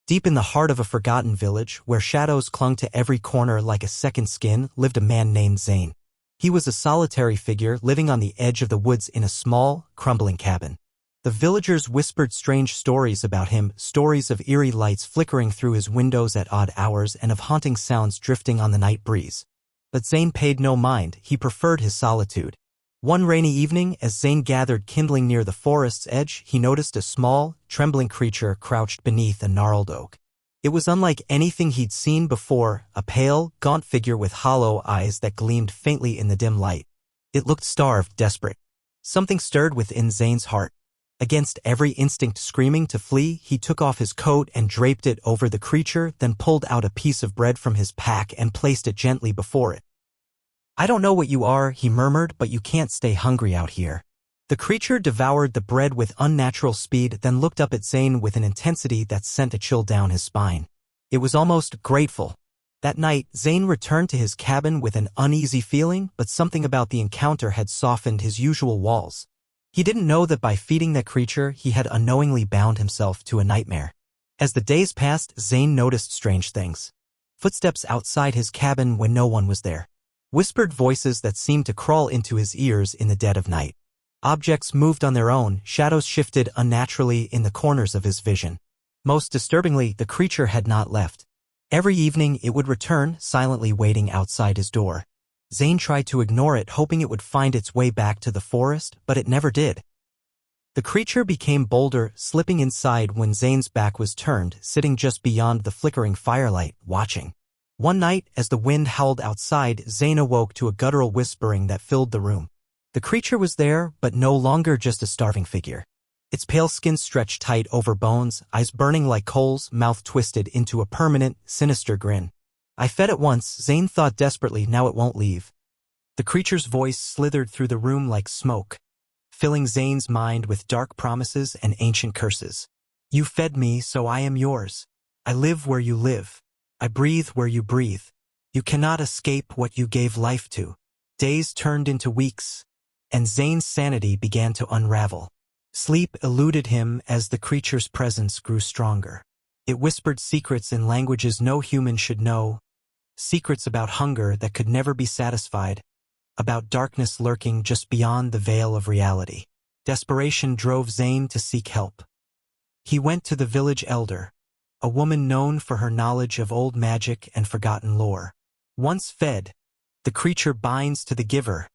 Deep in the heart of a forgotten village, where shadows clung to every corner like a second skin, lived a man named Zane. He was a solitary figure living on the edge of the woods in a small, crumbling cabin. The villagers whispered strange stories about him, stories of eerie lights flickering through his windows at odd hours and of haunting sounds drifting on the night breeze. But Zane paid no mind. He preferred his solitude. One rainy evening, as Zane gathered kindling near the forest's edge, he noticed a small, trembling creature crouched beneath a gnarled oak. It was unlike anything he'd seen before, a pale, gaunt figure with hollow eyes that gleamed faintly in the dim light. It looked starved, desperate. Something stirred within Zane's heart. Against every instinct screaming to flee, he took off his coat and draped it over the creature, then pulled out a piece of bread from his pack and placed it gently before it. "I don't know what you are," he murmured, "but you can't stay hungry out here." The creature devoured the bread with unnatural speed, then looked up at Zane with an intensity that sent a chill down his spine. It was almost grateful. That night, Zane returned to his cabin with an uneasy feeling, but something about the encounter had softened his usual walls. He didn't know that by feeding that creature, he had unknowingly bound himself to a nightmare. As the days passed, Zane noticed strange things. Footsteps outside his cabin when no one was there. Whispered voices that seemed to crawl into his ears in the dead of night. Objects moved on their own, shadows shifted unnaturally in the corners of his vision. Most disturbingly, the creature had not left. Every evening it would return, silently waiting outside his door. Zane tried to ignore it, hoping it would find its way back to the forest, but it never did. The creature became bolder, slipping inside when Zane's back was turned, sitting just beyond the flickering firelight, watching. One night, as the wind howled outside, Zane awoke to a guttural whispering that filled the room. The creature was there, but no longer just a starving figure. Its pale skin stretched tight over bones, eyes burning like coals, mouth twisted into a permanent, sinister grin. "I fed it once," Zane thought desperately, "now it won't leave." The creature's voice slithered through the room like smoke, filling Zane's mind with dark promises and ancient curses. "You fed me, so I am yours. I live where you live. I breathe where you breathe. You cannot escape what you gave life to." Days turned into weeks, and Zane's sanity began to unravel. Sleep eluded him as the creature's presence grew stronger. It whispered secrets in languages no human should know, secrets about hunger that could never be satisfied, about darkness lurking just beyond the veil of reality. Desperation drove Zane to seek help. He went to the village elder, a woman known for her knowledge of old magic and forgotten lore. "Once fed, the creature binds to the giver,"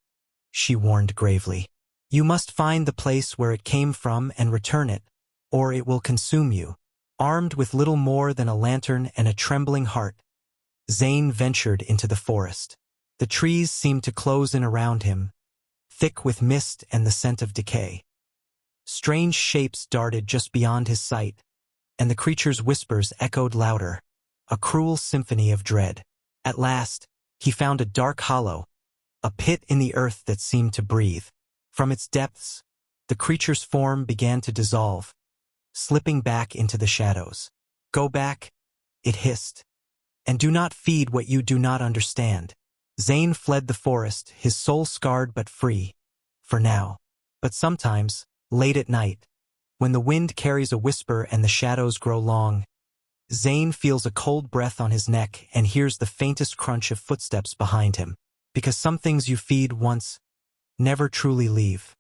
she warned gravely. "You must find the place where it came from and return it, or it will consume you." Armed with little more than a lantern and a trembling heart, Zane ventured into the forest. The trees seemed to close in around him, thick with mist and the scent of decay. Strange shapes darted just beyond his sight, and the creature's whispers echoed louder, a cruel symphony of dread. At last, he found a dark hollow, a pit in the earth that seemed to breathe. From its depths, the creature's form began to dissolve, slipping back into the shadows. "Go back," it hissed, "and do not feed what you do not understand." Zane fled the forest, his soul scarred but free, for now. But sometimes, late at night, when the wind carries a whisper and the shadows grow long, Zane feels a cold breath on his neck and hears the faintest crunch of footsteps behind him. Because some things you feed once never truly leave.